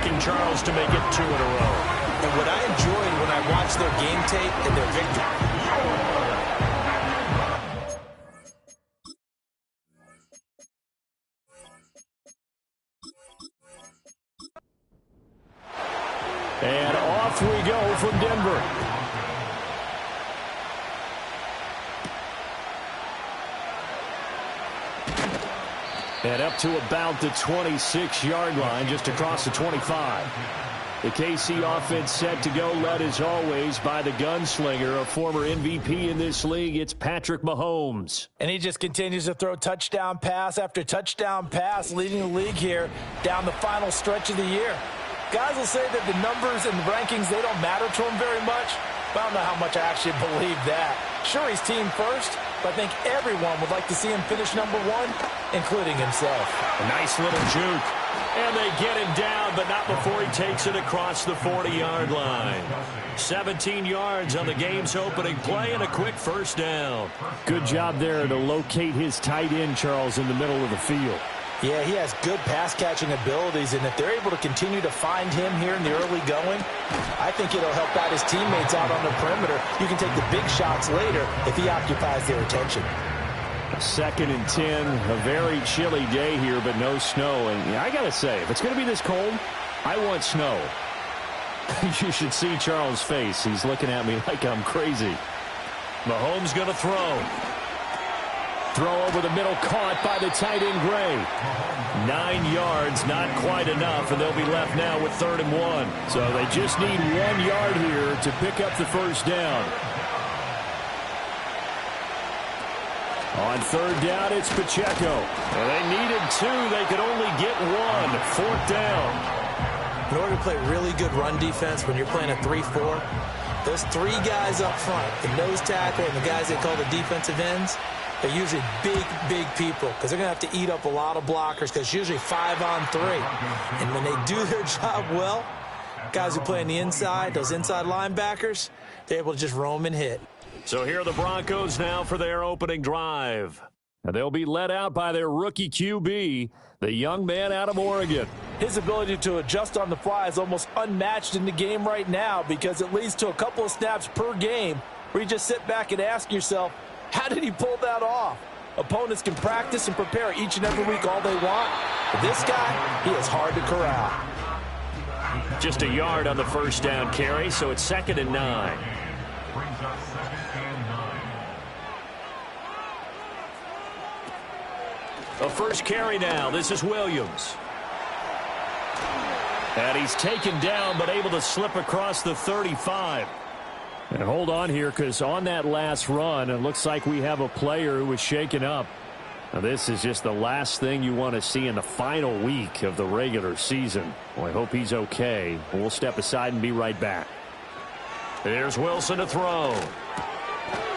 asking Charles to make it 2 in a row. And what I enjoyed when I watched their game tape and their victory. And off we go from Denver. And up to about the 26-yard line, just across the 25. The KC offense set to go, led as always by the gunslinger, a former MVP in this league. It's Patrick Mahomes. And he just continues to throw touchdown pass after touchdown pass, leading the league here down the final stretch of the year. Guys will say that the numbers and the rankings, they don't matter to him very much. But I don't know how much I actually believe that. Sure, he's team first, but I think everyone would like to see him finish #1, including himself. A nice little juke. And they get him down, but not before he takes it across the 40-yard line. 17 yards on the game's opening play and a quick first down. Good job there to locate his tight end, Charles, in the middle of the field. Yeah, he has good pass-catching abilities, and if they're able to continue to find him here in the early going, I think it'll help out his teammates out on the perimeter. You can take the big shots later if he occupies their attention. 2nd and 10, a very chilly day here, but no snow. And I got to say, if it's going to be this cold, I want snow. You should see Charles' face. He's looking at me like I'm crazy. Mahomes going to throw. Throw over the middle, caught by the tight end, Gray. 9 yards, not quite enough, and they'll be left now with 3rd and 1. So they just need 1 yard here to pick up the first down. On 3rd down, it's Pacheco. Well, they needed 2. They could only get 1. 4th down. In order to play really good run defense when you're playing a 3-4, those 3 guys up front, the nose tackle and the guys they call the defensive ends, they're usually big people because they're going to have to eat up a lot of blockers because it's usually 5-on-3. And when they do their job well, guys who play on the inside, those inside linebackers, they're able to just roam and hit. So here are the Broncos now for their opening drive. And they'll be led out by their rookie QB, the young man out of Oregon. His ability to adjust on the fly is almost unmatched in the game right now because it leads to a couple of snaps per game where you just sit back and ask yourself, how did he pull that off? Opponents can practice and prepare each and every week all they want. But this guy, he is hard to corral. Just a yard on the first down carry, so it's 2nd and 9. A first carry now. This is Williams. And he's taken down, but able to slip across the 35. And hold on here, because on that last run, it looks like we have a player who was shaken up. Now, this is just the last thing you want to see in the final week of the regular season. Well, I hope he's okay. We'll step aside and be right back. There's Wilson to throw.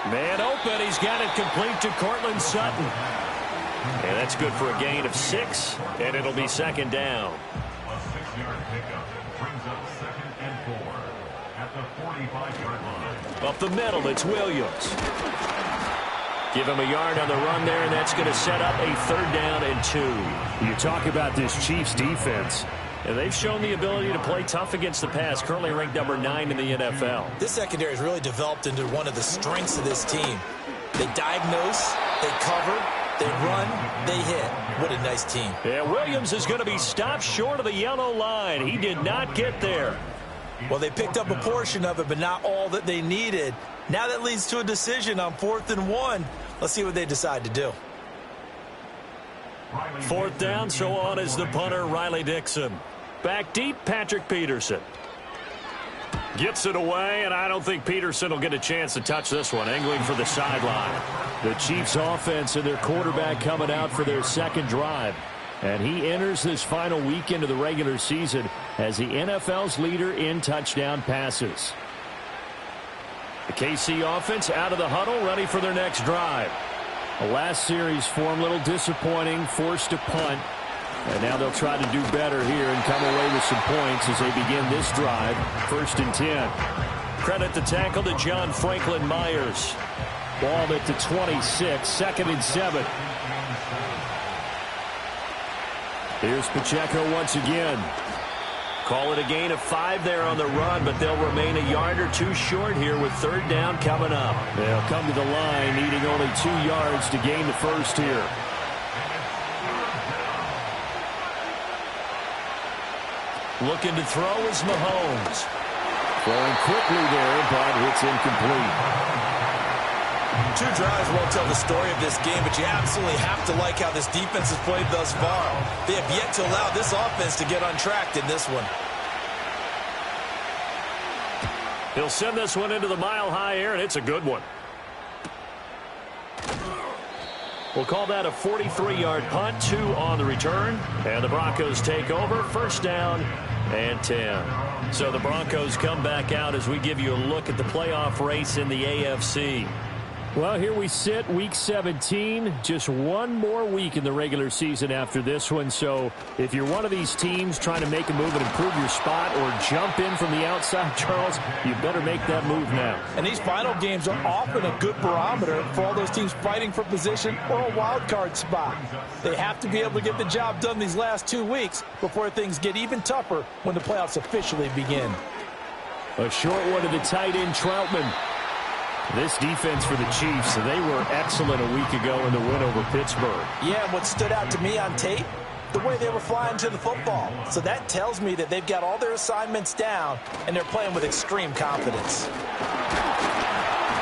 Man open. He's got it complete to Cortland Sutton. And that's good for a gain of 6, and it'll be 2nd down. A 6-yard pickup brings up 2nd and 4 at the 45-yard line. Up the middle, it's Williams. Give him a yard on the run there, and that's going to set up a 3rd down and 2. You talk about this Chiefs defense. And they've shown the ability to play tough against the pass, currently ranked number 9 in the NFL. This secondary has really developed into one of the strengths of this team. They diagnose, they cover, they run, they hit. What a nice team. Yeah, Williams is going to be stopped short of the yellow line. He did not get there. Well, they picked up a portion of it, but not all that they needed. Now that leads to a decision on 4th and 1. Let's see what they decide to do. 4th down, so on is the punter, Riley Dixon. Back deep, Patrick Peterson. Gets it away, and I don't think Peterson will get a chance to touch this one. Angling for the sideline. The Chiefs offense and their quarterback coming out for their 2nd drive. And he enters this final weekend of the regular season as the NFL's leader in touchdown passes. The KC offense out of the huddle, ready for their next drive. The last series for them, a little disappointing, forced to punt. And now they'll try to do better here and come away with some points as they begin this drive. 1st and 10. Credit the tackle to John Franklin Myers. Ball at the 26, 2nd and 7. Here's Pacheco once again. Call it a gain of 5 there on the run, but they'll remain a yard or 2 short here with third down coming up. They'll come to the line needing only 2 yards to gain the first here. Looking to throw is Mahomes. Throwing quickly there, but it's incomplete. 2 drives won't tell the story of this game, but you absolutely have to like how this defense has played thus far. They have yet to allow this offense to get untracked in this one. He'll send this one into the mile-high air, and it's a good one. We'll call that a 43-yard punt, 2 on the return. And the Broncos take over, first down and 10. So the Broncos come back out as we give you a look at the playoff race in the AFC. Well, here we sit, Week 17. Just one more week in the regular season after this one. So if you're one of these teams trying to make a move and improve your spot or jump in from the outside, Charles, you better make that move now. And these final games are often a good barometer for all those teams fighting for position or a wild card spot. They have to be able to get the job done these last 2 weeks before things get even tougher when the playoffs officially begin. A short one to the tight end, Troutman. This defense for the Chiefs, they were excellent a week ago in the win over Pittsburgh. Yeah, and what stood out to me on tape, the way they were flying to the football. So that tells me that they've got all their assignments down, and they're playing with extreme confidence.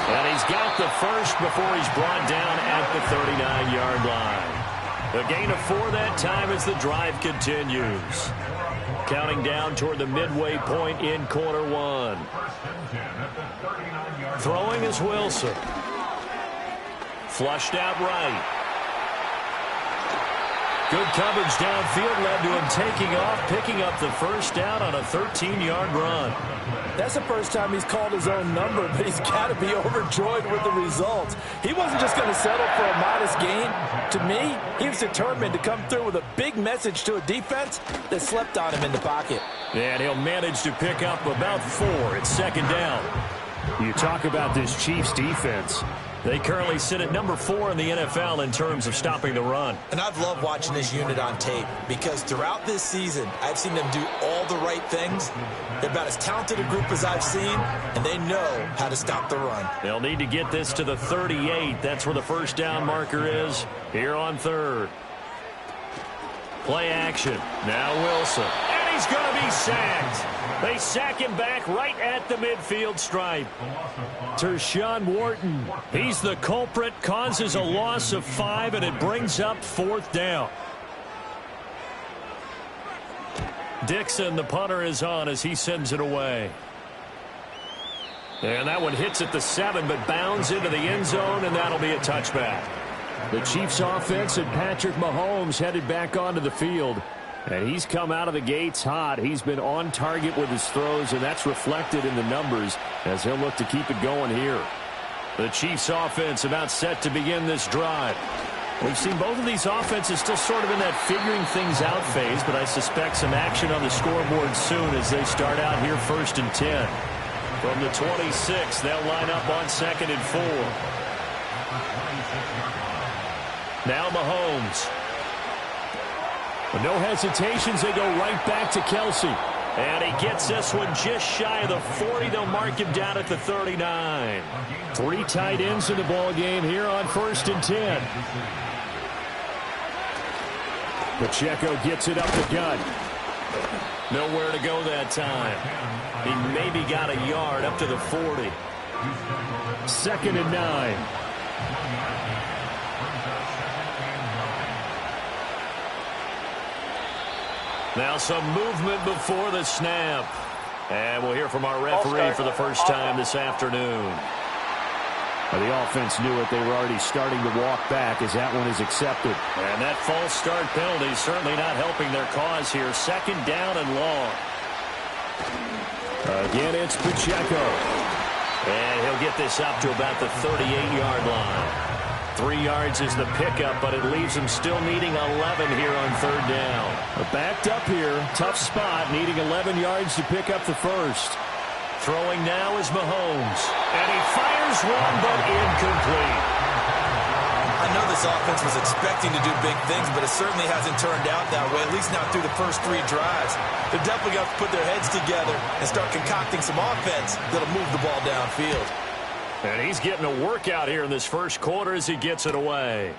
And he's got the first before he's brought down at the 39-yard line. A gain of 4 that time as the drive continues. Counting down toward the midway point in quarter 1. Throwing is Wilson. Flushed out right. Good coverage downfield led to him taking off, picking up the first down on a 13-yard run. That's the first time he's called his own number, but he's got to be overjoyed with the results. He wasn't just going to settle for a modest gain. To me, he was determined to come through with a big message to a defense that slept on him in the pocket. And he'll manage to pick up about 4. It's second down. You talk about this Chiefs defense. They currently sit at number 4 in the NFL in terms of stopping the run. And I've loved watching this unit on tape because throughout this season, I've seen them do all the right things. They're about as talented a group as I've seen, and they know how to stop the run. They'll need to get this to the 38. That's where the first down marker is here on third. Play action. Now Wilson. And he's going to be sacked. They sack him back right at the midfield stripe. Tershawn Wharton. He's the culprit, causes a loss of 5, and it brings up 4th down. Dixon, the punter, is on as he sends it away. And that one hits at the 7, but bounds into the end zone, and that'll be a touchback. The Chiefs offense and Patrick Mahomes headed back onto the field. And he's come out of the gates hot. He's been on target with his throws, and that's reflected in the numbers as he'll look to keep it going here. The Chiefs offense about set to begin this drive. We've seen both of these offenses still sort of in that figuring things out phase, but I suspect some action on the scoreboard soon as they start out here 1st and 10. From the 26, they'll line up on 2nd and 4. Now Mahomes. No hesitations, they go right back to Kelsey. And he gets this one just shy of the 40. They'll mark him down at the 39. 3 tight ends in the ball game here on 1st and 10. Pacheco gets it up the gut. Nowhere to go that time. He maybe got a yard up to the 40. 2nd and 9. Now some movement before the snap. And we'll hear from our referee for the first time this afternoon. The offense knew it. They were already starting to walk back as that one is accepted. And that false start penalty certainly not helping their cause here. 2nd down and long. Again, it's Pacheco. And he'll get this up to about the 38-yard line. 3 yards is the pickup, but it leaves him still needing 11 here on 3rd down. Backed up here, tough spot, needing 11 yards to pick up the first. Throwing now is Mahomes. And he fires one, but incomplete. I know this offense was expecting to do big things, but it certainly hasn't turned out that way, at least not through the first 3 drives. They're definitely going to put their heads together and start concocting some offense that'll move the ball downfield. And he's getting a workout here in this first quarter as he gets it away.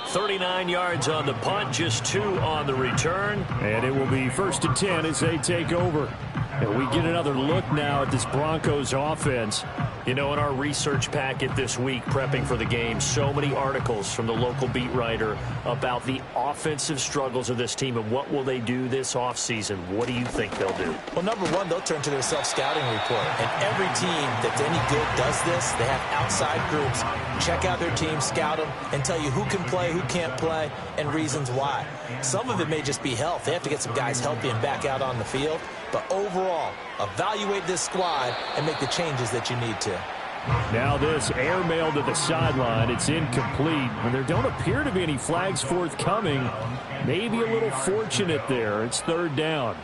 39 yards on the punt, just 2 on the return. And it will be 1st and 10 as they take over. And we get another look now at this Broncos offense. You know, in our research packet this week, prepping for the game, so many articles from the local beat writer about the offensive struggles of this team and what will they do this offseason. What do you think they'll do? Well, number one, they'll turn to their self-scouting report. And every team that's any good does this. They have outside groups. Check out their team, scout them, and tell you who can play, who can't play, and reasons why. Some of it may just be health. They have to get some guys healthy and back out on the field. But overall, evaluate this squad and make the changes that you need to. Now this airmail to the sideline. It's incomplete. And there don't appear to be any flags forthcoming. Maybe a little fortunate there. It's 3rd down.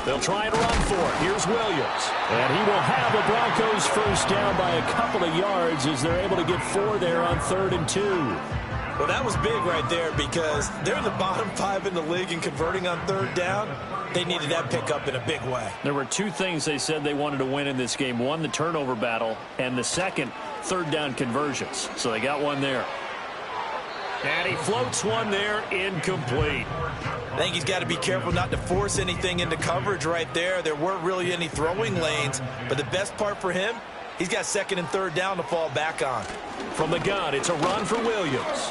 They'll try and run for it. Here's Williams. And he will have the Broncos first down by a couple of yards as they're able to get 4 there on 3rd and 2. Well, that was big right there because they're in the bottom 5 in the league in converting on 3rd down. They needed that pickup in a big way. There were 2 things they said they wanted to win in this game. One, the turnover battle, and the second, 3rd down conversions. So they got one there. And he floats one there, incomplete. I think he's got to be careful not to force anything into coverage right there. There weren't really any throwing lanes, but the best part for him, he's got 2nd and 3rd down to fall back on. From the gun, it's a run for Williams.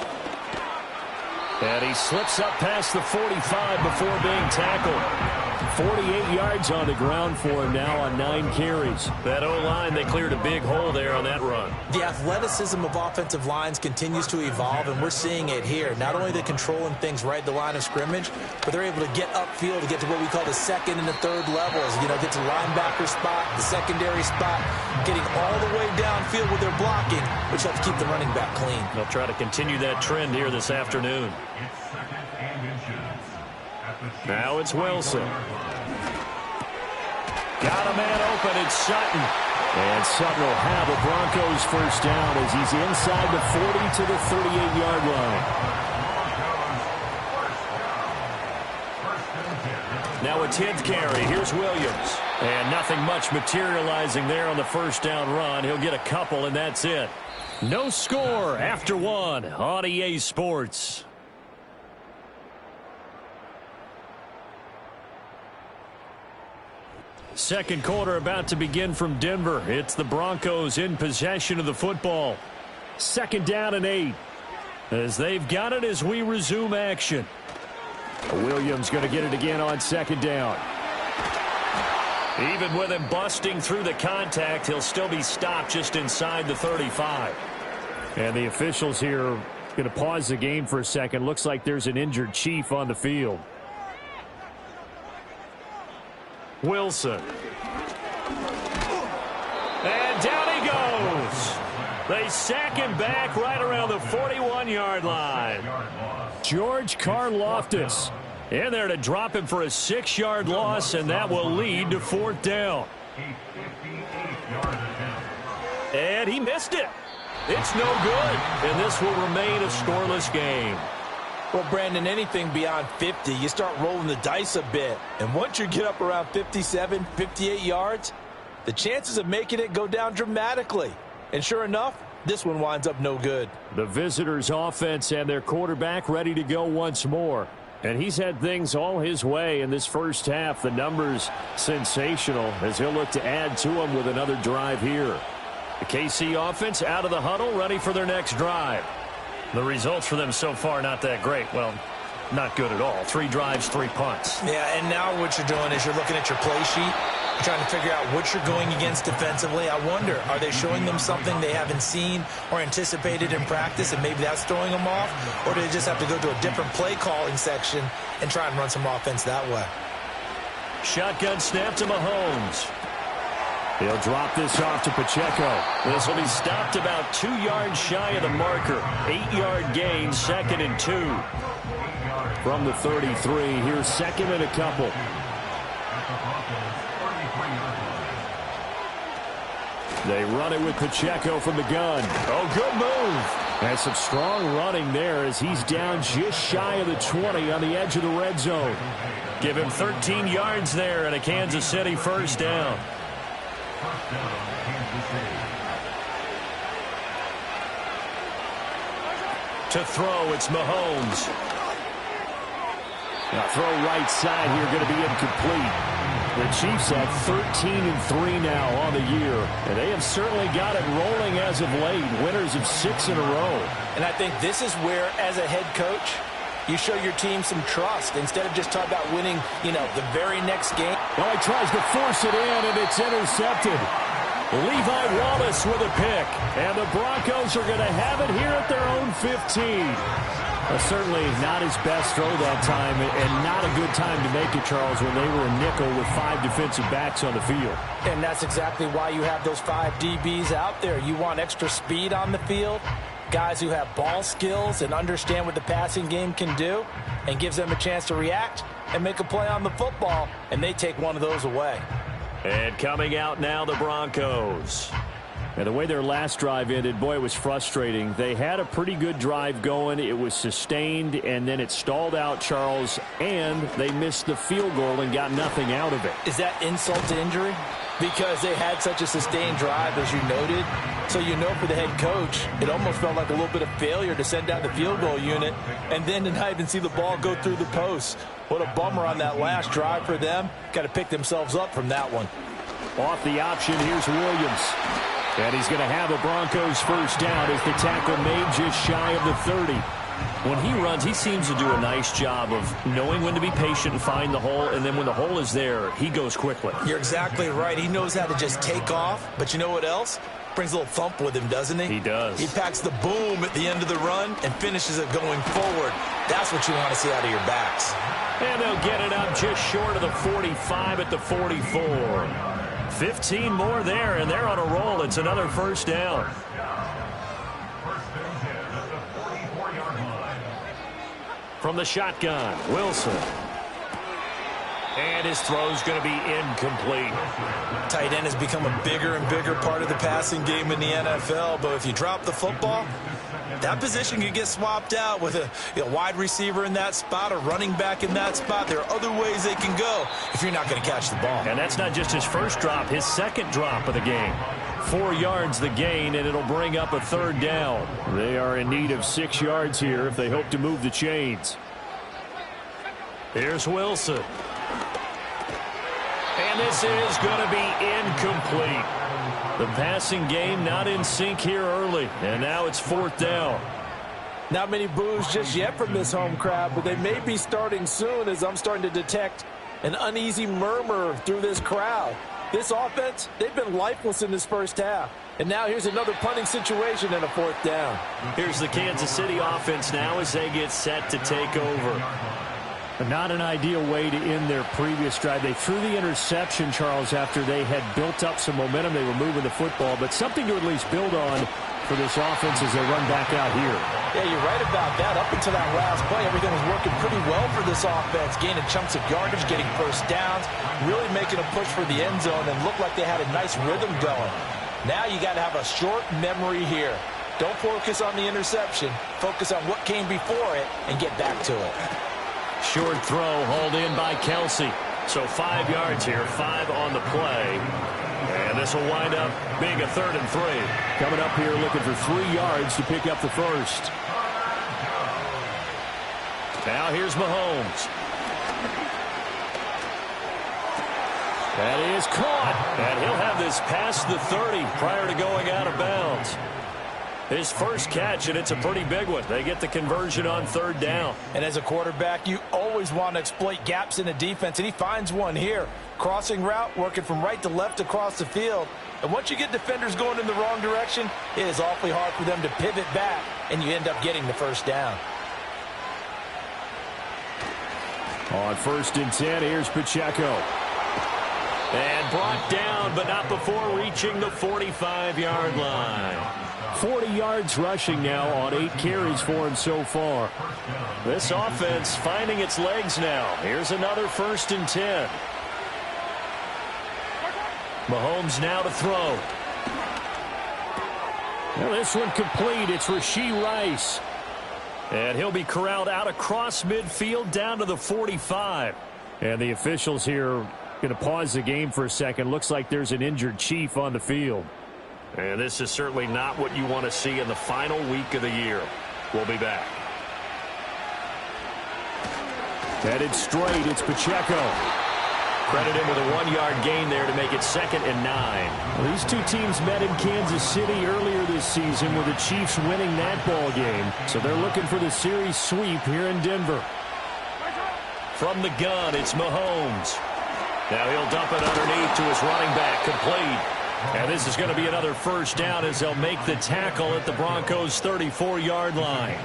And he slips up past the 45 before being tackled. 48 yards on the ground for him now on 9 carries. That O-line, they cleared a big hole there on that run. The athleticism of offensive lines continues to evolve, and we're seeing it here. Not only they're controlling things right at the line of scrimmage, but they're able to get upfield to get to what we call the 2nd and the 3rd levels. You know, get to linebacker spot, the secondary spot, getting all the way downfield with their blocking, which helps keep the running back clean. They'll try to continue that trend here this afternoon. Now it's Wilson. Got a man open. It's Sutton. And Sutton will have a Broncos first down as he's inside the 40 to the 38-yard line. Now a 10th carry. Here's Williams. And nothing much materializing there on the first down run. He'll get a couple, and that's it. No score after 1 on EA Sports. Second quarter about to begin from Denver. It's the Broncos in possession of the football. 2nd down and 8. As they've got it as we resume action. Williams going to get it again on 2nd down. Even with him busting through the contact, he'll still be stopped just inside the 35. And the officials here are going to pause the game for a second. Looks like there's an injured Chief on the field. Wilson. And down he goes. They sack him back right around the 41-yard line. George Karlaftis in there to drop him for a 6-yard loss, and that will lead to 4th down. And he missed it. It's no good, and this will remain a scoreless game. Well, Brandon, anything beyond 50, you start rolling the dice a bit. And once you get up around 57, 58 yards, the chances of making it go down dramatically. And sure enough, this one winds up no good. The visitors' offense and their quarterback ready to go once more. And he's had things all his way in this first half. The numbers sensational as he'll look to add to them with another drive here. The KC offense out of the huddle, ready for their next drive. The results for them so far not that great. Well, not good at all. 3 drives, 3 punts. Yeah, and now what you're doing is you're looking at your play sheet, trying to figure out what you're going against defensively. I wonder, are they showing them something they haven't seen or anticipated in practice, and maybe that's throwing them off? Or do they just have to go to a different play calling section and try and run some offense that way? Shotgun snap to Mahomes. He'll drop this off to Pacheco. This will be stopped about 2 yards shy of the marker. 8-yard gain, 2nd and 2. From the 33, here's 2nd and a couple. They run it with Pacheco from the gun. Oh, good move. And some strong running there as he's down just shy of the 20 on the edge of the red zone. Give him 13 yards there and a Kansas City first down. To throw, it's Mahomes. Now throw right side here, going to be incomplete. The Chiefs have 13-3 now on the year, and they have certainly got it rolling as of late. Winners of 6 in a row. And I think this is where, as a head coach, you show your team some trust instead of just talking about winning, the very next game. Well, he tries to force it in, and it's intercepted. Levi Wallace with a pick, and the Broncos are going to have it here at their own 15. Certainly not his best throw that time, and not a good time to make it, Charles, when they were a nickel with 5 defensive backs on the field. And that's exactly why you have those 5 DBs out there. You want extra speed on the field, guys who have ball skills and understand what the passing game can do, and gives them a chance to react and make a play on the football, and they take one of those away. And coming out now, the Broncos. And the way their last drive ended, boy, it was frustrating. They had a pretty good drive going. It was sustained, and then it stalled out, Charles, and they missed the field goal and got nothing out of it. Is that insult to injury? Because they had such a sustained drive, as you noted. So for the head coach, it almost felt like a little bit of failure to send out the field goal unit and then to not even see the ball go through the post. What a bummer on that last drive for them. Got to pick themselves up from that one. Off the option, here's Williams. And he's going to have a Broncos first down as the tackle made just shy of the 30. When he runs, he seems to do a nice job of knowing when to be patient and find the hole, and then when the hole is there, he goes quickly. You're exactly right. He knows how to just take off, but you know what else? Brings a little thump with him, doesn't he? He does. He packs the boom at the end of the run and finishes it going forward. That's what you want to see out of your backs. And they'll get it up just short of the 45 at the 44. 15 more there, and they're on a roll. It's another first down. From the shotgun, Wilson. And his throw's going to be incomplete. Tight end has become a bigger and bigger part of the passing game in the NFL, but if you drop the football, that position could get swapped out with a wide receiver in that spot, a running back in that spot. There are other ways they can go if you're not going to catch the ball. And that's not just his first drop, his second drop of the game. 4 yards the gain, and it'll bring up a third down. They are in need of 6 yards here if they hope to move the chains. Here's Wilson. And this is going to be incomplete. The passing game not in sync here early, and now it's fourth down. Not many boos just yet from this home crowd, but they may be starting soon as I'm starting to detect an uneasy murmur through this crowd. This offense, they've been lifeless in this first half. And now here's another punting situation and a fourth down. Here's the Kansas City offense now as they get set to take over. Not an ideal way to end their previous drive. They threw the interception, Charles, after they had built up some momentum. They were moving the football, but something to at least build on for this offense as they run back out here. Yeah, you're right about that. Up until that last play, everything was working pretty well for this offense, gaining chunks of yardage, getting first downs, really making a push for the end zone, and looked like they had a nice rhythm going. Now you got to have a short memory here. Don't focus on the interception. Focus on what came before it and get back to it. Short throw hauled in by Kelsey. So 5 yards here, 5 on the play. And this will wind up being a 3rd and 3. Coming up here looking for 3 yards to pick up the first. Now here's Mahomes. That is caught. And he'll have this past the 30 prior to going out of bounds. His first catch, and it's a pretty big one. They get the conversion on 3rd down. And as a quarterback, you always want to exploit gaps in the defense, and he finds one here. Crossing route, working from right to left across the field. And once you get defenders going in the wrong direction, it is awfully hard for them to pivot back, and you end up getting the first down. On 1st and 10, here's Pacheco. And brought down, but not before reaching the 45-yard line. 40 yards rushing now on 8 carries for him so far. This offense finding its legs now. Here's another 1st and 10. Mahomes now to throw. Well, this one complete. It's Rashee Rice. And he'll be corralled out across midfield down to the 45. And the officials here going to pause the game for a second. Looks like there's an injured Chief on the field. And this is certainly not what you want to see in the final week of the year. We'll be back. Headed straight, it's Pacheco. Credit him with a 1-yard gain there to make it 2nd and 9. Well, these two teams met in Kansas City earlier this season with the Chiefs winning that ball game. So they're looking for the series sweep here in Denver. From the gun, it's Mahomes. Now he'll dump it underneath to his running back, complete. And this is going to be another first down as they'll make the tackle at the Broncos' 34-yard line.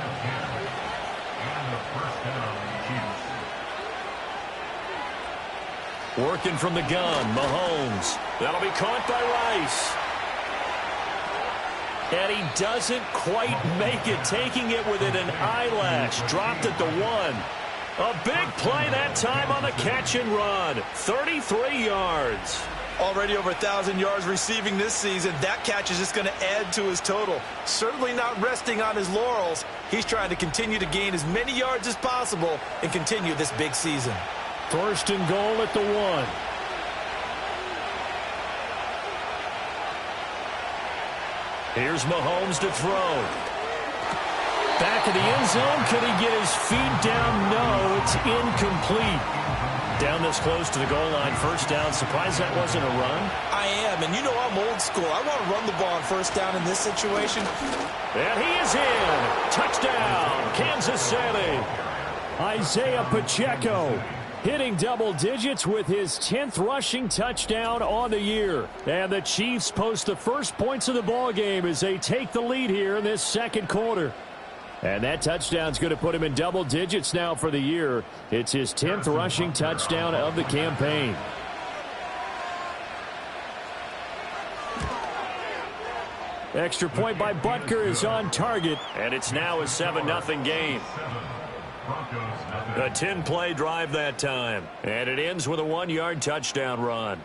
Working from the gun, Mahomes. That'll be caught by Rice. And he doesn't quite make it, taking it within an eyelash. Dropped at the 1. A big play that time on the catch and run. 33 yards. Already over 1,000 yards receiving this season. That catch is just going to add to his total. Certainly not resting on his laurels. He's trying to continue to gain as many yards as possible and continue this big season. First and goal at the 1. Here's Mahomes to throw. Back of the end zone. Could he get his feet down? No, it's incomplete. Down this close to the goal line. First down. Surprised that wasn't a run? I am, and you know I'm old school. I want to run the ball on first down in this situation. And he is in. Touchdown, Kansas City. Isaiah Pacheco hitting double digits with his 10th rushing touchdown on the year. And the Chiefs post the first points of the ball game as they take the lead here in this second quarter. And that touchdown's going to put him in double digits now for the year. It's his 10th rushing touchdown of the campaign. Extra point by Butker is on target. And it's now a 7-0 game. A 10-play drive that time. And it ends with a 1-yard touchdown run.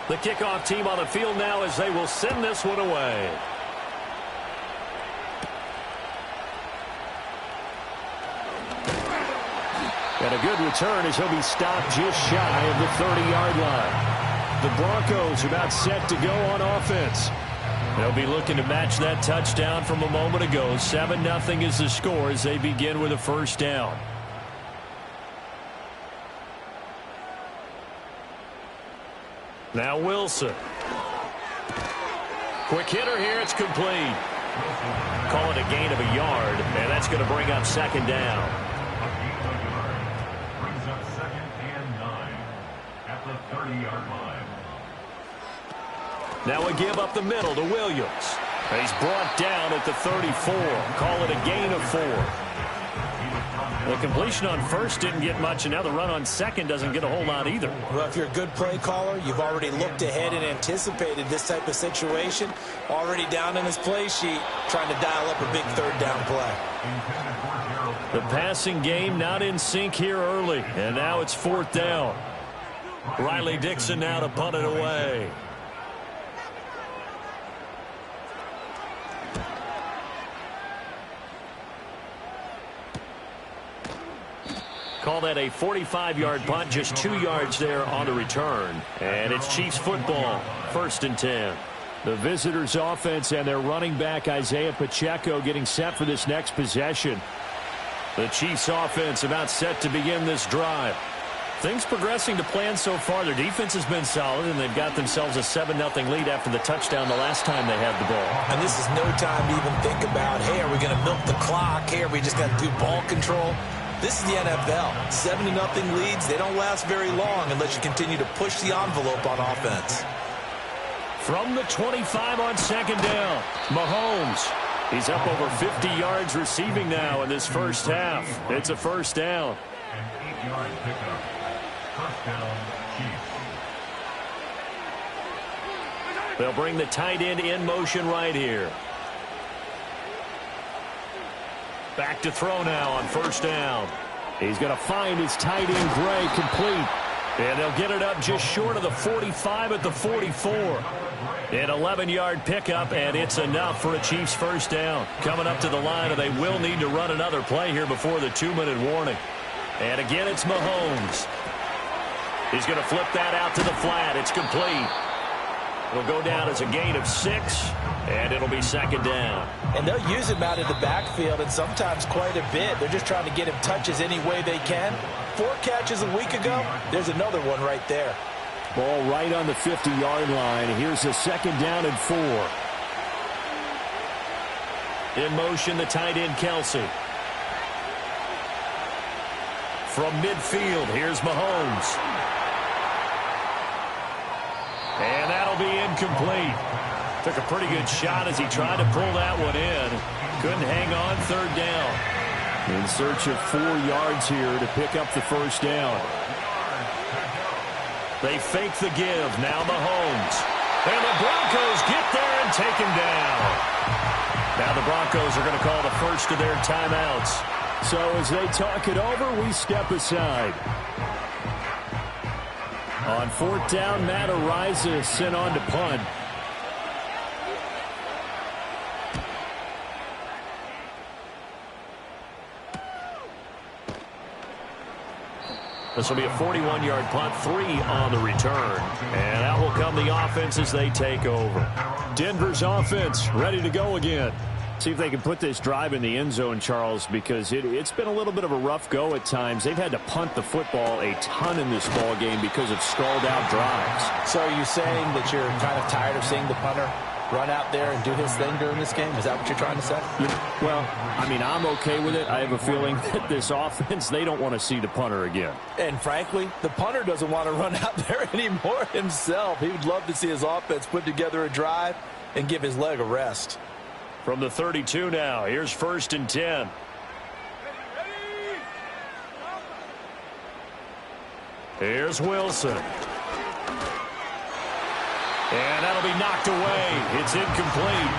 The kickoff team on the field now as they will send this one away. And a good return as he'll be stopped just shy of the 30-yard line. The Broncos are about set to go on offense. They'll be looking to match that touchdown from a moment ago. 7-0 is the score as they begin with a first down. Now Wilson. Quick hitter here. It's complete. Call it a gain of a yard, and that's going to bring up second down. Brings up 2nd and 9 at the 30-yard line. Now a give up the middle to Williams. He's brought down at the 34. Call it a gain of 4. The completion on first didn't get much, and now the run on second doesn't get a whole lot either. Well, if you're a good play caller, you've already looked ahead and anticipated this type of situation. Already down in his play sheet, trying to dial up a big third down play. The passing game not in sync here early, and now it's fourth down. Riley Dixon now to punt it away. Call that a 45-yard punt, just 2 yards there on the return. And it's Chiefs football, 1st and 10. The visitors' offense and their running back Isaiah Pacheco getting set for this next possession. The Chiefs' offense about set to begin this drive. Things progressing to plan so far. Their defense has been solid, and they've got themselves a 7-0 lead after the touchdown the last time they had the ball. And this is no time to even think about, hey, are we going to milk the clock? Hey, are we just going to do ball control? This is the NFL. 7-0 leads, they don't last very long unless you continue to push the envelope on offense. From the 25 on second down, Mahomes. He's up over 50 yards receiving now in this first half. It's a first down. An 8-yard pickup. First down, Chiefs. They'll bring the tight end in motion right here. Back to throw now on first down. He's going to find his tight end, Gray, complete. And they'll get it up just short of the 45 at the 44. An 11-yard pickup, and it's enough for a Chiefs first down. Coming up to the line, and they will need to run another play here before the 2-minute warning. And again, it's Mahomes. He's going to flip that out to the flat. It's complete. It'll go down as a gain of 6, and it'll be second down. And they'll use him out of the backfield, and sometimes quite a bit. They're just trying to get him touches any way they can. 4 catches a week ago. There's another one right there. Ball right on the 50-yard line. Here's a second down and 4. In motion, the tight end, Kelsey. From midfield, here's Mahomes. And that'll be incomplete. Took a pretty good shot as he tried to pull that one in. Couldn't hang on, third down. In search of 4 yards here to pick up the first down. They fake the give. Now Mahomes. And the Broncos get there and take him down. Now the Broncos are going to call the first of their timeouts. So as they talk it over, we step aside. On 4th down, Matt Araiza is sent on to punt. This will be a 41-yard punt, 3 on the return. And out will come the offense as they take over. Denver's offense ready to go again. See if they can put this drive in the end zone, Charles, because it's been a little bit of a rough go at times. They've had to punt the football a ton in this ball game because of stalled-out drives. So are you saying that you're kind of tired of seeing the punter run out there and do his thing during this game? Is that what you're trying to say? Well, I mean, I'm okay with it. I have a feeling that this offense, they don't want to see the punter again. And frankly, the punter doesn't want to run out there anymore himself. He would love to see his offense put together a drive and give his leg a rest. From the 32 now, here's 1st and 10. Here's Wilson. And that'll be knocked away. It's incomplete.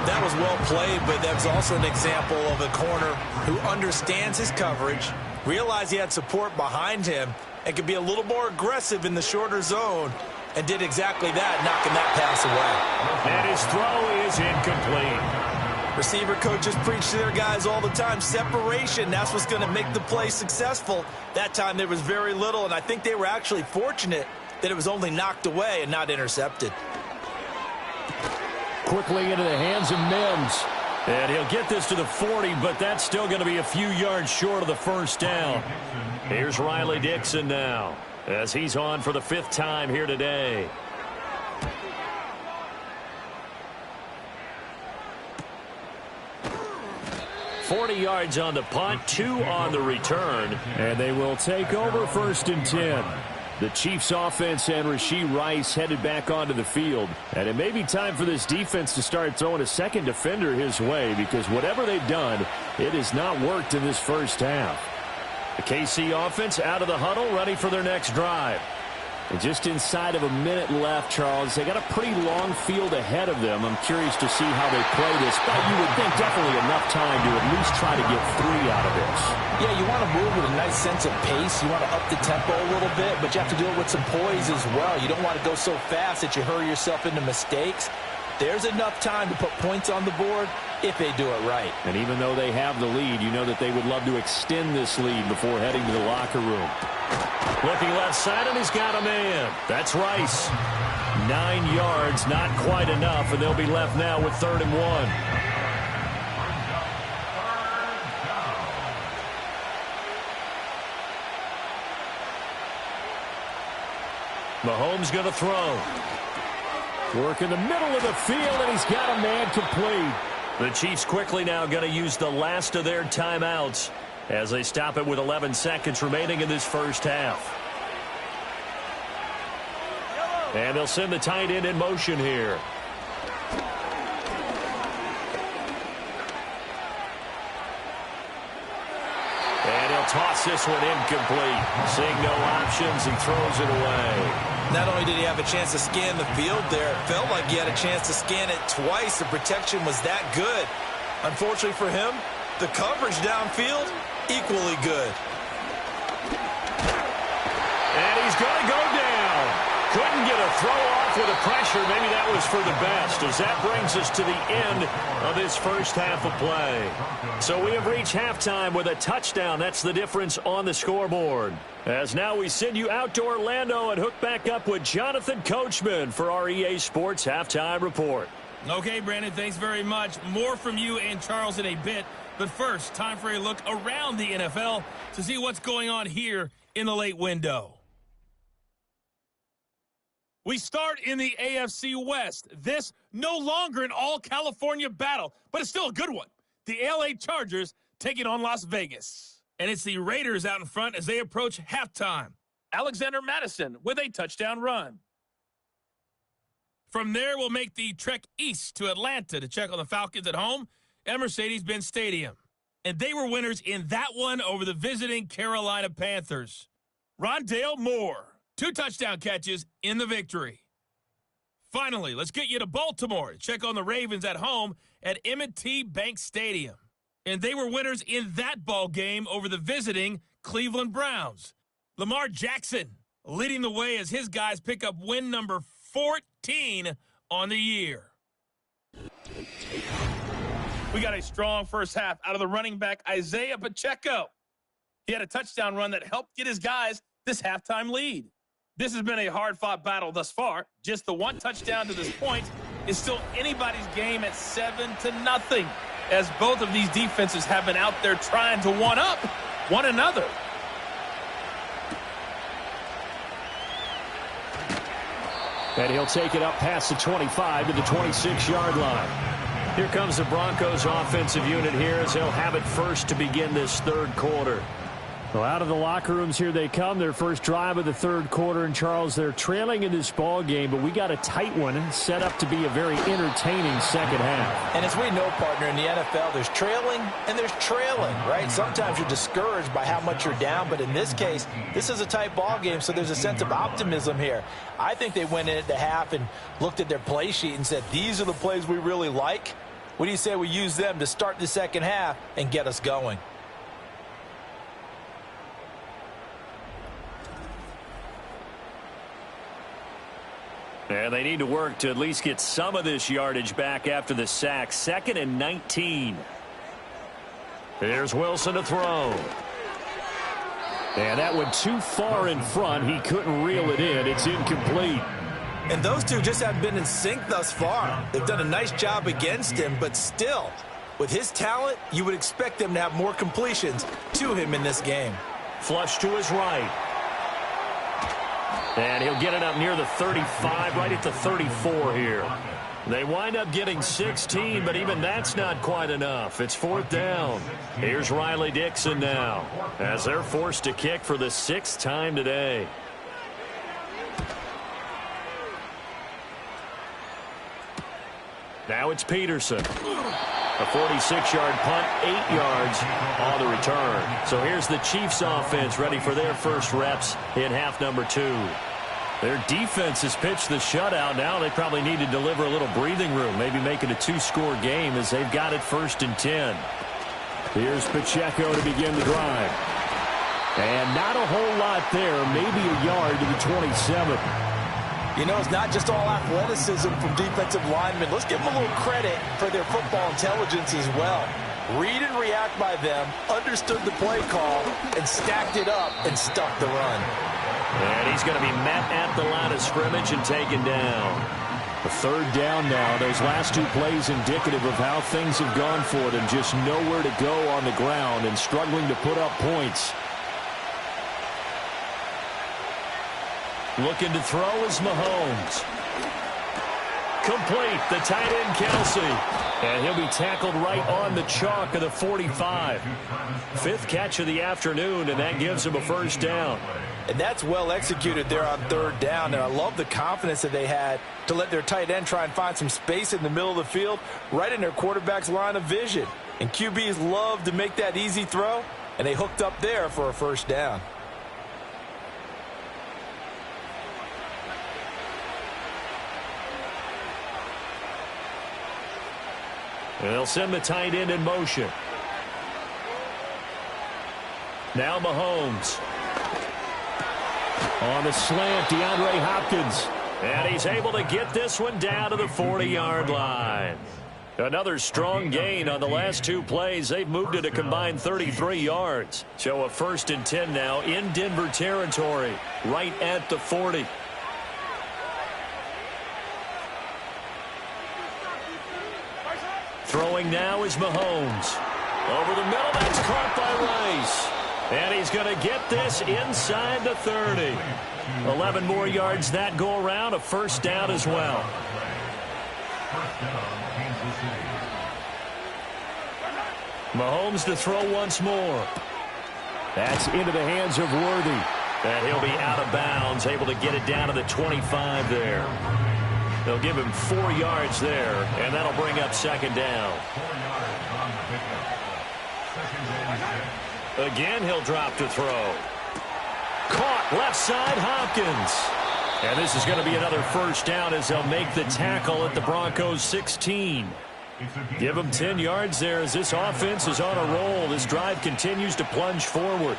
That was well played, but that's also an example of a corner who understands his coverage, realized he had support behind him, and could be a little more aggressive in the shorter zone, and did exactly that, knocking that pass away. And his throw is incomplete. Receiver coaches preach to their guys all the time. Separation, that's what's going to make the play successful. That time there was very little, and I think they were actually fortunate that it was only knocked away and not intercepted. Quickly into the hands of Mims. And he'll get this to the 40, but that's still going to be a few yards short of the first down. Here's Riley Dixon now, as he's on for the 5th time here today. $40 yards on the punt, 2 on the return. And they will take over 1st and 10. The Chiefs offense and Rashee Rice headed back onto the field. And it may be time for this defense to start throwing a second defender his way, because whatever they've done, it has not worked in this first half. The KC offense out of the huddle, ready for their next drive. And just inside of a minute left, Charles, they got a pretty long field ahead of them. I'm curious to see how they play this, but you would think definitely enough time to at least try to get 3 out of this. Yeah, you want to move with a nice sense of pace. You want to up the tempo a little bit, but you have to do it with some poise as well. You don't want to go so fast that you hurry yourself into mistakes. There's enough time to put points on the board if they do it right. And even though they have the lead, you know that they would love to extend this lead before heading to the locker room. Looking left side, and he's got a man. That's Rice. 9 yards, not quite enough, and they'll be left now with 3rd and 1. Mahomes going to throw. Work in the middle of the field, and he's got a man complete. The Chiefs quickly now going to use the last of their timeouts as they stop it with 11 seconds remaining in this first half. And they'll send the tight end in motion here. And he'll toss this one incomplete. Seeing no options, he throws it away. Not only did he have a chance to scan the field there, it felt like he had a chance to scan it twice. The protection was that good. Unfortunately for him, the coverage downfield, equally good. And he's going to go down. Couldn't get a throw off with the pressure. Maybe that was for the best, as that brings us to the end of this first half of play. So we have reached halftime with a touchdown. That's the difference on the scoreboard. As now we send you out to Orlando and hook back up with Jonathan Coachman for our EA Sports Halftime Report. Okay, Brandon, thanks very much. More from you and Charles in a bit. But first, time for a look around the NFL to see what's going on here in the late window. We start in the AFC West. This no longer an all-California battle, but it's still a good one. The LA Chargers taking on Las Vegas. And it's the Raiders out in front as they approach halftime. Alexander Madison with a touchdown run. From there, we'll make the trek east to Atlanta to check on the Falcons at home at Mercedes-Benz Stadium. And they were winners in that one over the visiting Carolina Panthers. Rondale Moore, 2 touchdown catches in the victory. Finally, let's get you to Baltimore to check on the Ravens at home at M&T Bank Stadium. And they were winners in that ball game over the visiting Cleveland Browns. Lamar Jackson leading the way as his guys pick up win number 14 on the year. We got a strong first half out of the running back Isaiah Pacheco. He had a touchdown run that helped get his guys this halftime lead. This has been a hard-fought battle thus far. Just the 1 touchdown to this point is still anybody's game at 7-0, as both of these defenses have been out there trying to one-up one another. And he'll take it up past the 25 to the 26-yard line. Here comes the Broncos offensive unit here as they'll have it first to begin this third quarter. Well, out of the locker rooms here they come. Their first drive of the third quarter. And, Charles, they're trailing in this ball game, but we got a tight one set up to be a very entertaining second half. And as we know, partner, in the NFL, there's trailing and there's trailing, right? Sometimes you're discouraged by how much you're down, but in this case, this is a tight ball game, so there's a sense of optimism here. I think they went in at the half and looked at their play sheet and said, these are the plays we really like. What do you say we use them to start the second half and get us going? And they need to work to at least get some of this yardage back after the sack. 2nd and 19. Here's Wilson to throw. And that went too far in front. He couldn't reel it in. It's incomplete. And those two just haven't been in sync thus far. They've done a nice job against him, but still, with his talent, you would expect them to have more completions to him in this game. Flush to his right. And he'll get it up near the 35, right at the 34 here. They wind up getting 16, but even that's not quite enough. It's 4th down. Here's Riley Dixon now, as they're forced to kick for the 6th time today. Now it's Peterson. A 46-yard punt, 8 yards on the return. So here's the Chiefs offense ready for their first reps in half number 2. Their defense has pitched the shutout. Now they probably need to deliver a little breathing room, maybe make it a 2-score game as they've got it 1st and 10. Here's Pacheco to begin the drive. And not a whole lot there, maybe a yard to the 27. You know, it's not just all athleticism from defensive linemen. Let's give them a little credit for their football intelligence as well. Read and react by them, understood the play call, and stacked it up and stuck the run. And he's going to be met at the line of scrimmage and taken down. A 3rd down now. Those last 2 plays indicative of how things have gone for them. Just nowhere to go on the ground and struggling to put up points. Looking to throw is Mahomes. Complete, the tight end Kelsey. And he'll be tackled right on the chalk of the 45. 5th catch of the afternoon, and that gives him a 1st down. And that's well executed there on 3rd down. And I love the confidence that they had to let their tight end try and find some space in the middle of the field, right in their quarterback's line of vision. And QBs love to make that easy throw, and they hooked up there for a 1st down. And they'll send the tight end in motion. Now Mahomes. On the slant, DeAndre Hopkins. And he's able to get this one down to the 40-yard line. Another strong gain on the last two plays. They've moved it a combined 33 yards. So a 1st and 10 now in Denver territory, right at the 40. Throwing now is Mahomes. Over the middle, that's caught by Rice. And he's going to get this inside the 30. 11 more yards that go around, a 1st down as well. Mahomes to throw once more. That's into the hands of Worthy. And he'll be out of bounds, able to get it down to the 25 there. They'll give him 4 yards there, and that'll bring up 2nd down. Again, he'll drop to throw. Caught left side, Hopkins. And this is going to be another 1st down as they'll make the tackle at the Broncos 16. Give them 10 yards there as this offense is on a roll. This drive continues to plunge forward.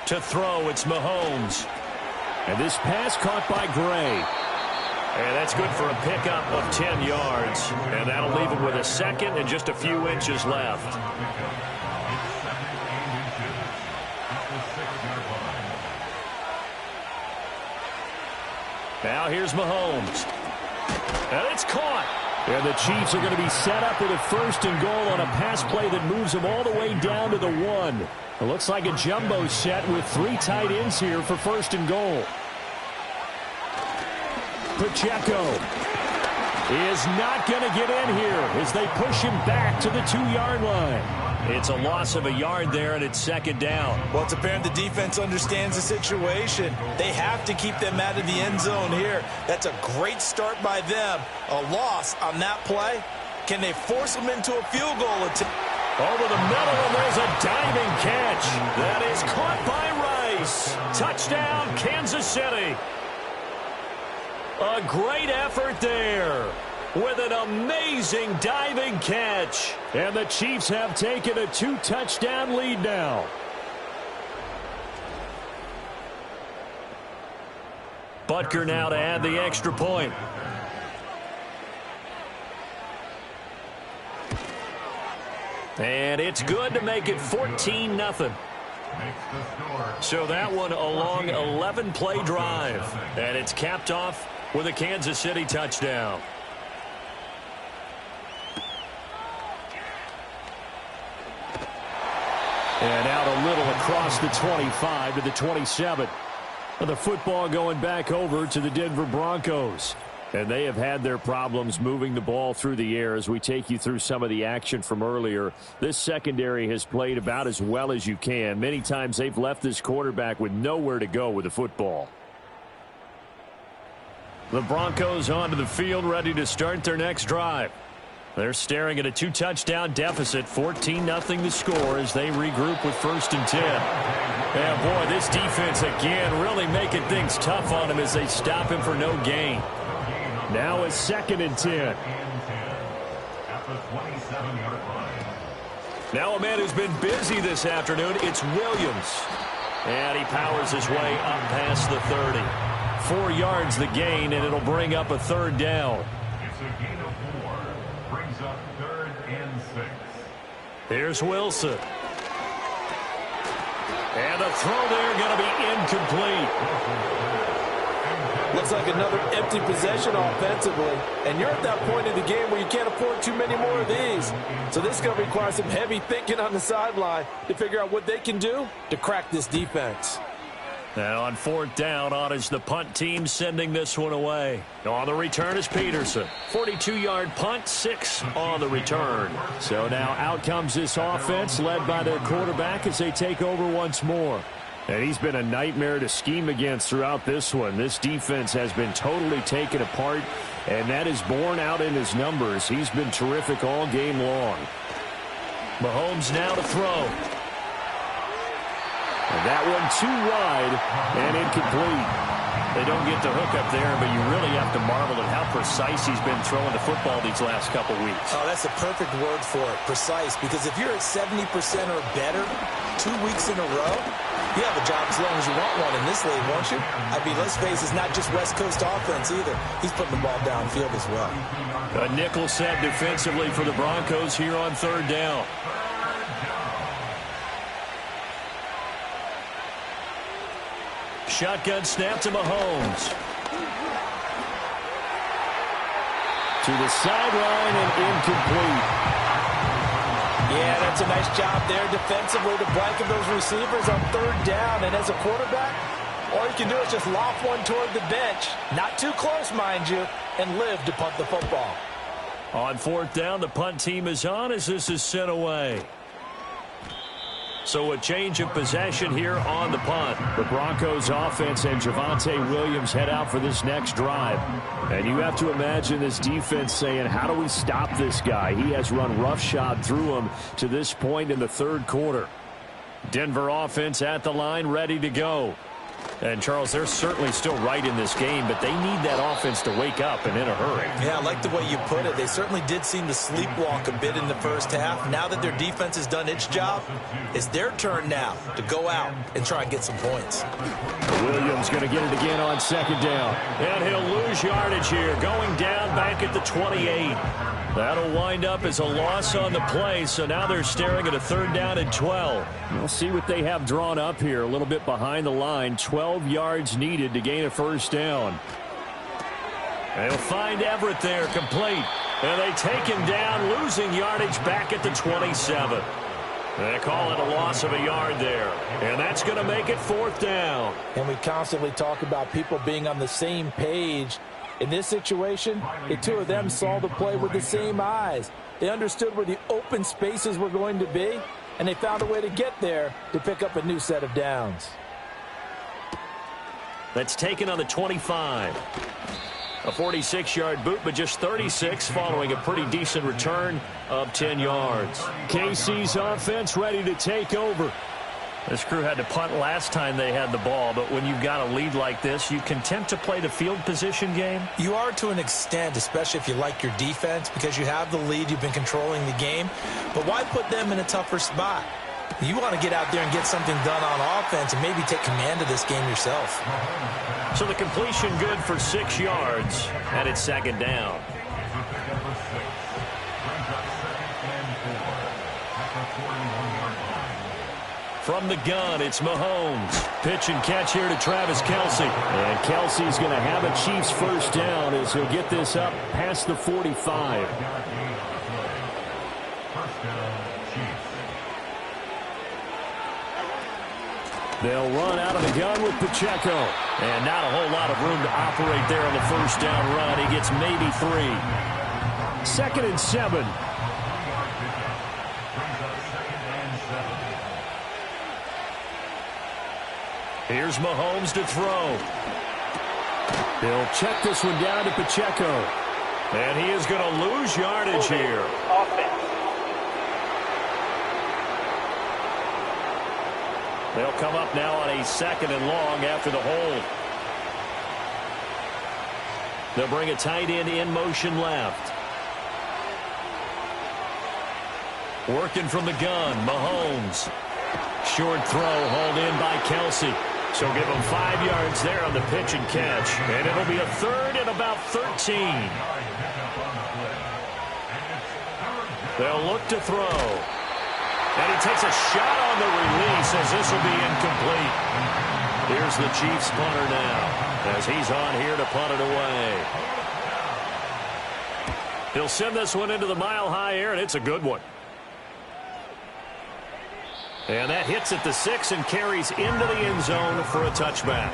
To throw, it's Mahomes. And this pass caught by Gray. And that's good for a pickup of 10 yards. And that'll leave him with a 2nd and just a few inches left. Now here's Mahomes. And it's caught. And the Chiefs are going to be set up with a 1st and goal on a pass play that moves them all the way down to the 1. It looks like a jumbo set with 3 tight ends here for 1st and goal. Pacheco is not going to get in here as they push him back to the 2-yard line. It's a loss of a yard there, and it's 2nd down. Well, it's apparent the defense understands the situation. They have to keep them out of the end zone here. That's a great start by them. A loss on that play. Can they force them into a field goal attempt? Over the middle, and there's a diving catch. That is caught by Rice. Touchdown, Kansas City. A great effort there with an amazing diving catch. And the Chiefs have taken a 2-touchdown lead now. Butker now to add the extra point. And it's good to make it 14-0. So that one a long 11-play drive. And it's capped off with a Kansas City touchdown. And out a little across the 25 to the 27. The football going back over to the Denver Broncos. And they have had their problems moving the ball through the air as we take you through some of the action from earlier. This secondary has played about as well as you can. Many times they've left this quarterback with nowhere to go with the football. The Broncos onto the field ready to start their next drive. They're staring at a 2-touchdown deficit, 14-0 the score as they regroup with 1st and 10. And boy, this defense again really making things tough on him as they stop him for no gain. Now it's 2nd and 10. Now a man who's been busy this afternoon, it's Williams. And he powers his way up past the 30. 4 yards the gain, and it'll bring up a 3rd down. It's a gain of 4. Brings up 3rd and 6. Here's Wilson. And the throw there going to be incomplete. Looks like another empty possession offensively. And you're at that point in the game where you can't afford too many more of these. So this is going to require some heavy thinking on the sideline to figure out what they can do to crack this defense. Now on 4th down, on is the punt team sending this one away. On the return is Peterson. 42-yard punt, 6 on the return. So now out comes this offense led by their quarterback as they take over once more. And he's been a nightmare to scheme against throughout this one. This defense has been totally taken apart, and that is borne out in his numbers. He's been terrific all game long. Mahomes now to throw. And that one too wide and incomplete. They don't get the hook up there, but you really have to marvel at how precise he's been throwing the football these last couple weeks. Oh, that's the perfect word for it, precise, because if you're at 70% or better 2 weeks in a row, you have a job as long as you want one in this league, won't you? I mean, let's face it, it's not just West Coast offense either. He's putting the ball downfield as well. A nickel set defensively for the Broncos here on third down. Shotgun snap to Mahomes. To the sideline and incomplete. Yeah, that's a nice job there defensively to blanket those receivers on third down. And as a quarterback, all you can do is just loft one toward the bench. Not too close, mind you, and live to punt the football. On fourth down, the punt team is on as this is sent away. So a change of possession here on the punt. The Broncos offense and Javonte Williams head out for this next drive. And you have to imagine this defense saying, how do we stop this guy? He has run roughshod through him to this point in the third quarter. Denver offense at the line, ready to go. And, Charles, they're certainly still right in this game, but they need that offense to wake up and in a hurry. Yeah, I like the way you put it. They certainly did seem to sleepwalk a bit in the first half. Now that their defense has done its job, it's their turn now to go out and try and get some points. Williams going to get it again on second down. And he'll lose yardage here, going down back at the 28. That'll wind up as a loss on the play, so now they're staring at a third down and 12. We'll see what they have drawn up here, a little bit behind the line. 12 yards needed to gain a first down. They'll find Everett there, complete. And they take him down, losing yardage back at the 27. They call it a loss of a yard there. And that's going to make it fourth down. And we constantly talk about people being on the same page. In this situation, the two of them saw the play with the same eyes. They understood where the open spaces were going to be, and they found a way to get there to pick up a new set of downs. That's taken on the 25. A 46-yard boot, but just 36 following a pretty decent return of 10 yards. KC's offense ready to take over. This crew had to punt last time they had the ball, but when you've got a lead like this, you content to play the field position game? You are to an extent, especially if you like your defense, because you have the lead, you've been controlling the game. But why put them in a tougher spot? You want to get out there and get something done on offense and maybe take command of this game yourself. So the completion good for 6 yards, and it's second down. From the gun, it's Mahomes. Pitch and catch here to Travis Kelce. And Kelsey's going to have a Chiefs first down as he'll get this up past the 45. They'll run out of the gun with Pacheco. And not a whole lot of room to operate there on the first down run. He gets maybe 3. Second and 7. Here's Mahomes to throw. They'll check this one down to Pacheco. And he is going to lose yardage here. They'll come up now on a second and long after the hold. They'll bring a tight end in motion left. Working from the gun, Mahomes. Short throw hauled in by Kelce. So give him 5 yards there on the pitch and catch. And it'll be a third and about 13. They'll look to throw. And he takes a shot on the release as this will be incomplete. Here's the Chiefs punter now as he's on here to punt it away. He'll send this one into the mile-high air, and it's a good one. And that hits at the 6 and carries into the end zone for a touchback.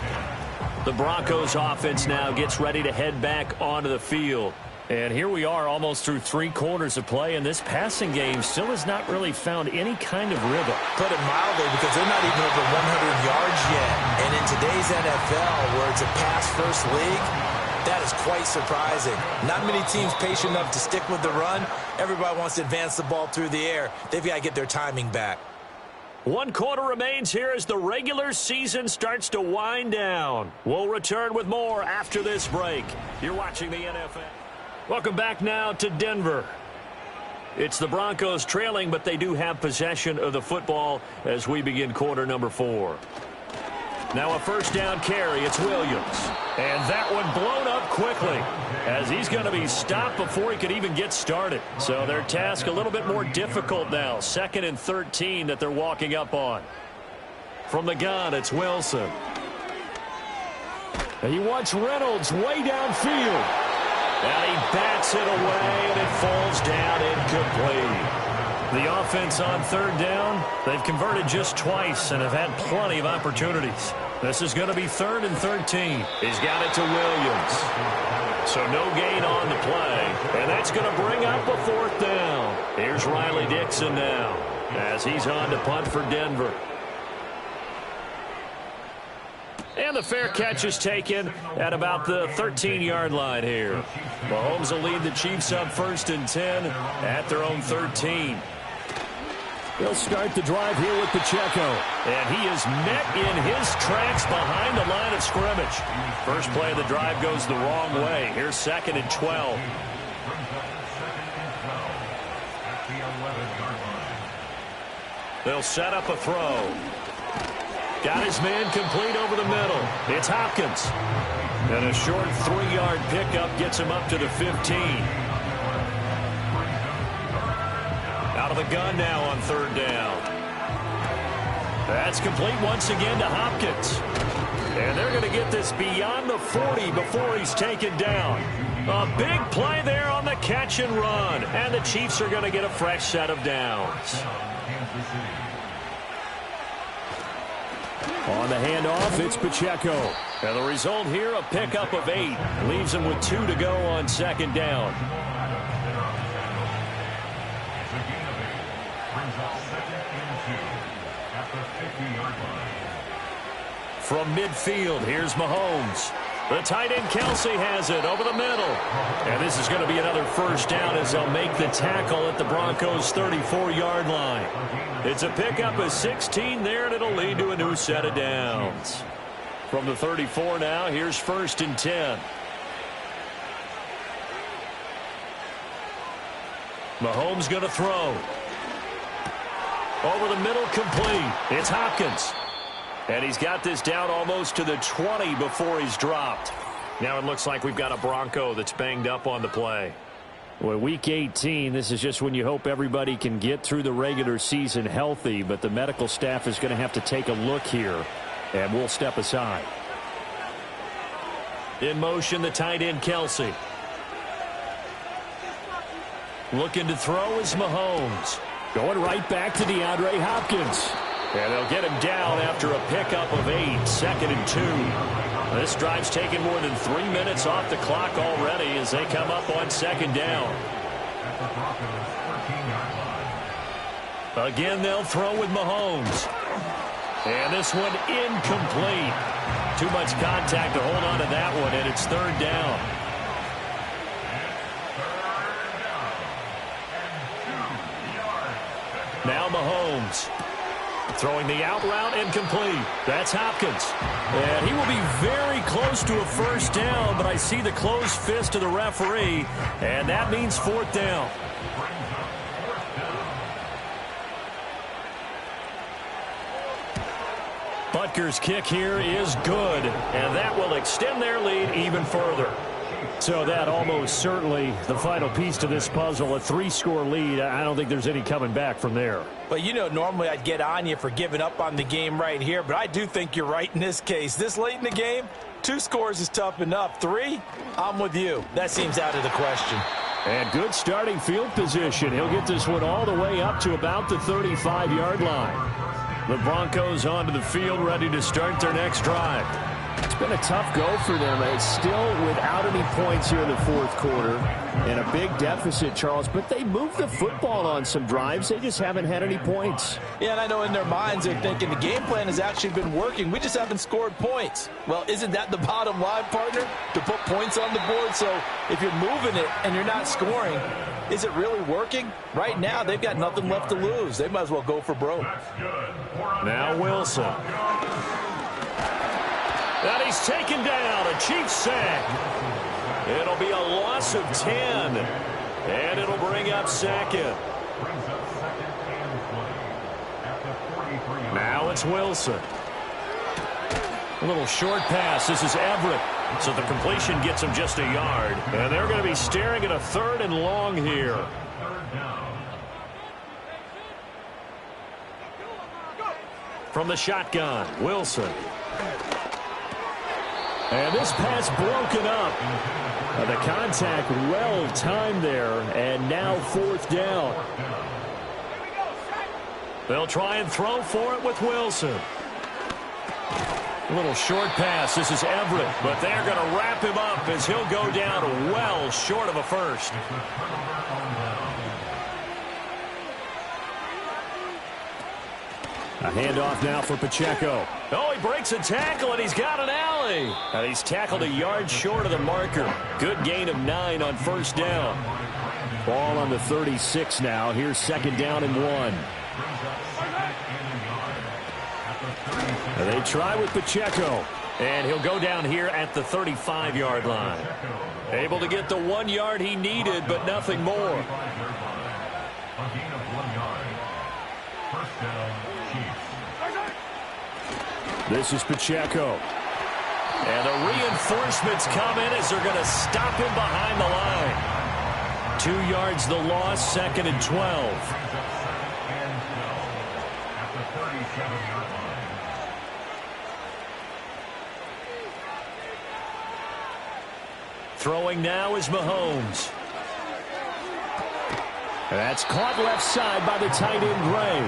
The Broncos offense now gets ready to head back onto the field. And here we are almost through 3 quarters of play, and this passing game still has not really found any kind of rhythm. Put it mildly, because they're not even over 100 yards yet. And in today's NFL, where it's a pass-first league, that is quite surprising. Not many teams patient enough to stick with the run. Everybody wants to advance the ball through the air. They've got to get their timing back. 1 quarter remains here as the regular season starts to wind down. We'll return with more after this break. You're watching the NFL. Welcome back now to Denver. It's the Broncos trailing, but they do have possession of the football as we begin quarter number 4. Now a first down carry. It's Williams. And that one blown up quickly as he's going to be stopped before he could even get started. So their task a little bit more difficult now. 2nd and 13 that they're walking up on. From the gun, it's Wilson. And he wants Reynolds way downfield. And he bats it away, and it falls down incomplete. The offense on 3rd down, they've converted just twice and have had plenty of opportunities. This is going to be 3rd and 13. He's got it to Williams. So no gain on the play, and that's going to bring up a 4th down. Here's Riley Dixon now as he's on to punt for Denver. And the fair catch is taken at about the 13-yard line here. Mahomes will lead the Chiefs up 1st and 10 at their own 13. He'll start the drive here with Pacheco. And he is met in his tracks behind the line of scrimmage. First play of the drive goes the wrong way. Here's 2nd and 12. They'll set up a throw. Got his man complete over the middle. It's Hopkins. And a short 3-yard pickup gets him up to the 15. Out of the gun now on 3rd down. That's complete once again to Hopkins. And they're going to get this beyond the 40 before he's taken down. A big play there on the catch and run. And the Chiefs are going to get a fresh set of downs. On the handoff, it's Pacheco. And the result here, a pickup of 8. Leaves him with 2 to go on 2nd down. From midfield, here's Mahomes. The tight end Kelsey has it over the middle. And this is going to be another first down as they'll make the tackle at the Broncos' 34-yard line. It's a pickup of 16 there, and it'll lead to a new set of downs. From the 34 now, here's 1st and 10. Mahomes going to throw. Over the middle, complete. It's Hopkins. And he's got this down almost to the 20 before he's dropped. Now it looks like we've got a Bronco that's banged up on the play. Well, week 18, this is just when you hope everybody can get through the regular season healthy, but the medical staff is going to have to take a look here, and we'll step aside. In motion, the tight end Kelsey. Looking to throw is Mahomes. Going right back to DeAndre Hopkins. And they'll get him down after a pickup of 8, 2nd and 2. This drive's taken more than 3 minutes off the clock already as they come up on 2nd down. Again, they'll throw with Mahomes. And this one incomplete. Too much contact to hold on to that one, and it's 3rd down. Now Mahomes. Throwing the out route, incomplete. That's Hopkins. And he will be very close to a first down, but I see the closed fist of the referee, and that means 4th down. Butker's kick here is good, and that will extend their lead even further. So that almost certainly the final piece to this puzzle, a 3-score lead. I don't think there's any coming back from there. But, you know, normally I'd get on you for giving up on the game right here, but I do think you're right in this case. This late in the game, 2 scores is tough enough. 3, I'm with you. That seems out of the question. And good starting field position. He'll get this one all the way up to about the 35-yard line. The Broncos onto the field, ready to start their next drive. It's been a tough go for them. It's still without any points here in the 4th quarter. And a big deficit, Charles. But they moved the football on some drives. They just haven't had any points. Yeah, and I know in their minds they're thinking the game plan has actually been working. We just haven't scored points. Well, isn't that the bottom line, partner? To put points on the board. So if you're moving it and you're not scoring, Is it really working? Right now, they've got nothing left to lose. They might as well go for broke. Now Wilson. And he's taken down. A Chiefs sack. It'll be a loss of 10. And it'll bring up second. Now it's Wilson. A little short pass. This is Everett. So the completion gets him just a yard. And they're going to be staring at a 3rd and long here. From the shotgun, Wilson. And this pass broken up. The contact well timed there. And now 4th down. They'll try and throw for it with Wilson. A little short pass. This is Everett, but they're going to wrap him up as he'll go down well short of a first. A handoff now for Pacheco. Oh, he breaks a tackle, and he's got an alley. And he's tackled a yard short of the marker. Good gain of 9 on 1st down. Ball on the 36 now. Here's 2nd down and 1. They try with Pacheco, and he'll go down here at the 35-yard line. Able to get the 1 yard he needed, but nothing more. This is Pacheco. And the reinforcements come in as they're going to stop him behind the line. 2 yards the loss, 2nd and 12. Throwing now is Mahomes. That's caught left side by the tight end Gray.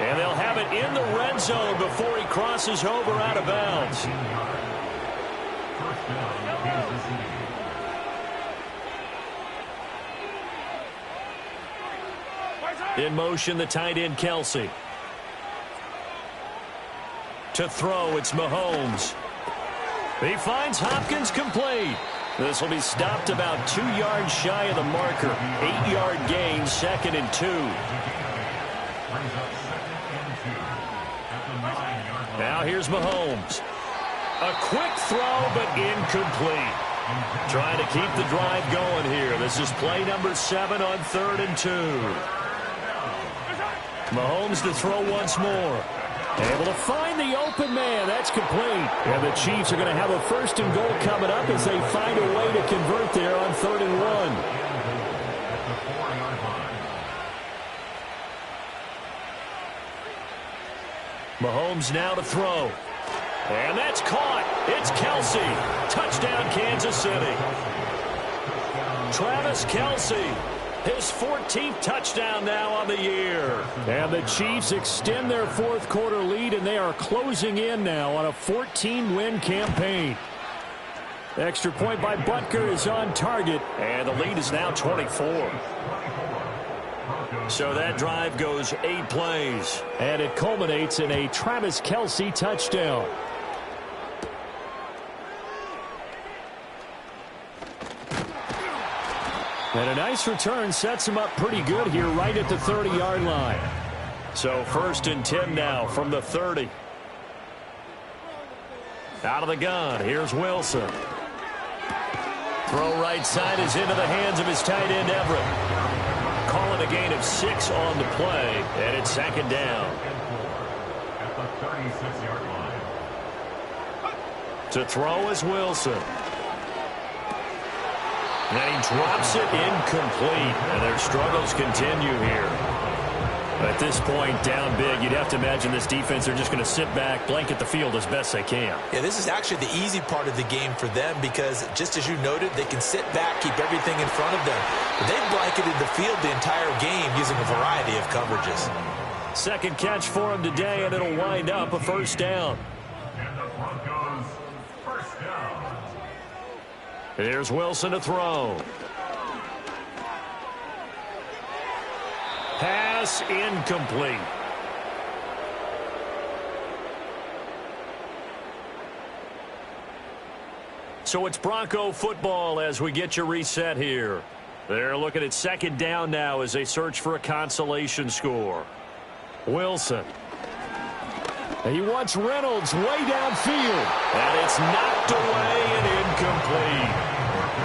And they'll have it in the red zone before he crosses over out of bounds. In motion, the tight end Kelsey. To throw, it's Mahomes. He finds Hopkins complete. This will be stopped about 2 yards shy of the marker. 8-yard gain, 2nd and 2. Now here's Mahomes. A quick throw, but incomplete. Trying to keep the drive going here. This is play number 7 on 3rd and 2. Mahomes to throw once more. Able to find the open man. That's complete. And the Chiefs are going to have a 1st and goal coming up as they find a way to convert there on 3rd and 1. Mahomes now to throw. And that's caught. It's Kelsey. Touchdown, Kansas City. Travis Kelsey. His 14th touchdown now on the year. And the Chiefs extend their 4th quarter lead, and they are closing in now on a 14-win campaign. Extra point by Butker is on target. And the lead is now 24. So that drive goes 8 plays. And it culminates in a Travis Kelsey touchdown. And a nice return sets him up pretty good here right at the 30-yard line. So 1st and 10 now from the 30. Out of the gun, here's Wilson. Throw right side is into the hands of his tight end Everett. Calling a gain of 6 on the play, and it's 2nd down. At the 36-yard line. To throw is Wilson. And he drops it incomplete, and their struggles continue here. At this point, down big, you'd have to imagine this defense are just going to sit back, blanket the field as best they can. Yeah, this is actually the easy part of the game for them because, just as you noted, they can sit back, keep everything in front of them. But they've blanketed the field the entire game using a variety of coverages. 2nd catch for him today, and it'll wind up a 1st down. And the Broncos, 1st down. Here's Wilson to throw. Pass incomplete. So it's Bronco football as we get you reset here. They're looking at second down now as they search for a consolation score. Wilson. He wants Reynolds way downfield. And it's knocked away and incomplete.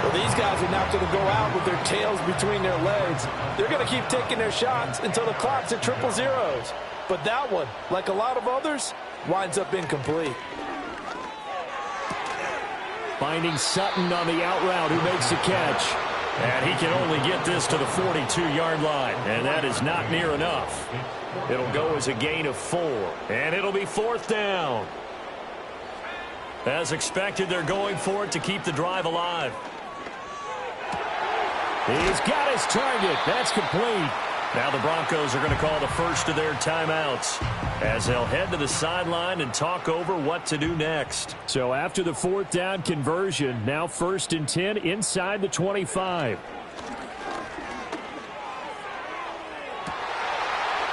Well, these guys are not going to go out with their tails between their legs. They're going to keep taking their shots until the clock's at triple zeros. But that one, like a lot of others, winds up incomplete. Finding Sutton on the out route, who makes the catch. And he can only get this to the 42-yard line, and that is not near enough. It'll go as a gain of 4, and it'll be fourth down. As expected, they're going for it to keep the drive alive. He's got his target. That's complete. Now the Broncos are going to call the first of their timeouts as they'll head to the sideline and talk over what to do next. So after the fourth down conversion, now 1st and 10 inside the 25.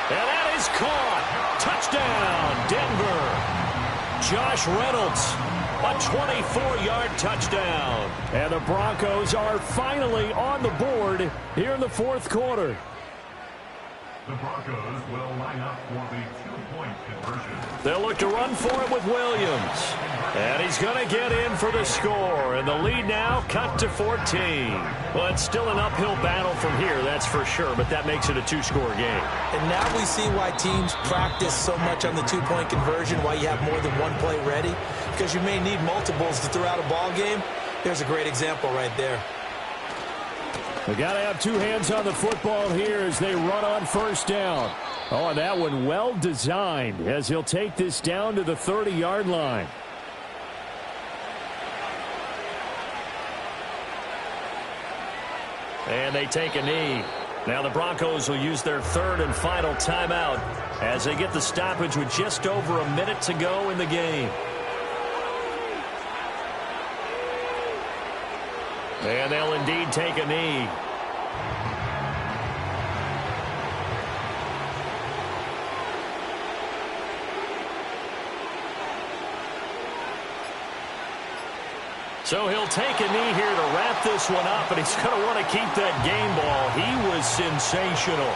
And that is caught. Touchdown, Denver. Josh Reynolds, a 24-yard touchdown. And the Broncos are finally on the board here in the fourth quarter. The Broncos will line up for the two-point conversion. They'll look to run for it with Williams. And he's going to get in for the score. And the lead now cut to 14. Well, it's still an uphill battle from here, that's for sure. But that makes it a two-score game. And now we see why teams practice so much on the two-point conversion, why you have more than one play ready. Because you may need multiples to throw out a ball game. There's a great example right there. They got to have two hands on the football here as they run on first down. Oh, and that one well designed as he'll take this down to the 30-yard line. And they take a knee. Now the Broncos will use their third and final timeout as they get the stoppage with just over a minute to go in the game. And they'll indeed take a knee. So he'll take a knee here to wrap this one up, and he's going to want to keep that game ball. He was sensational.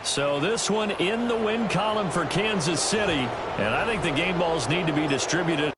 So this one in the win column for Kansas City, and I think the game balls need to be distributed.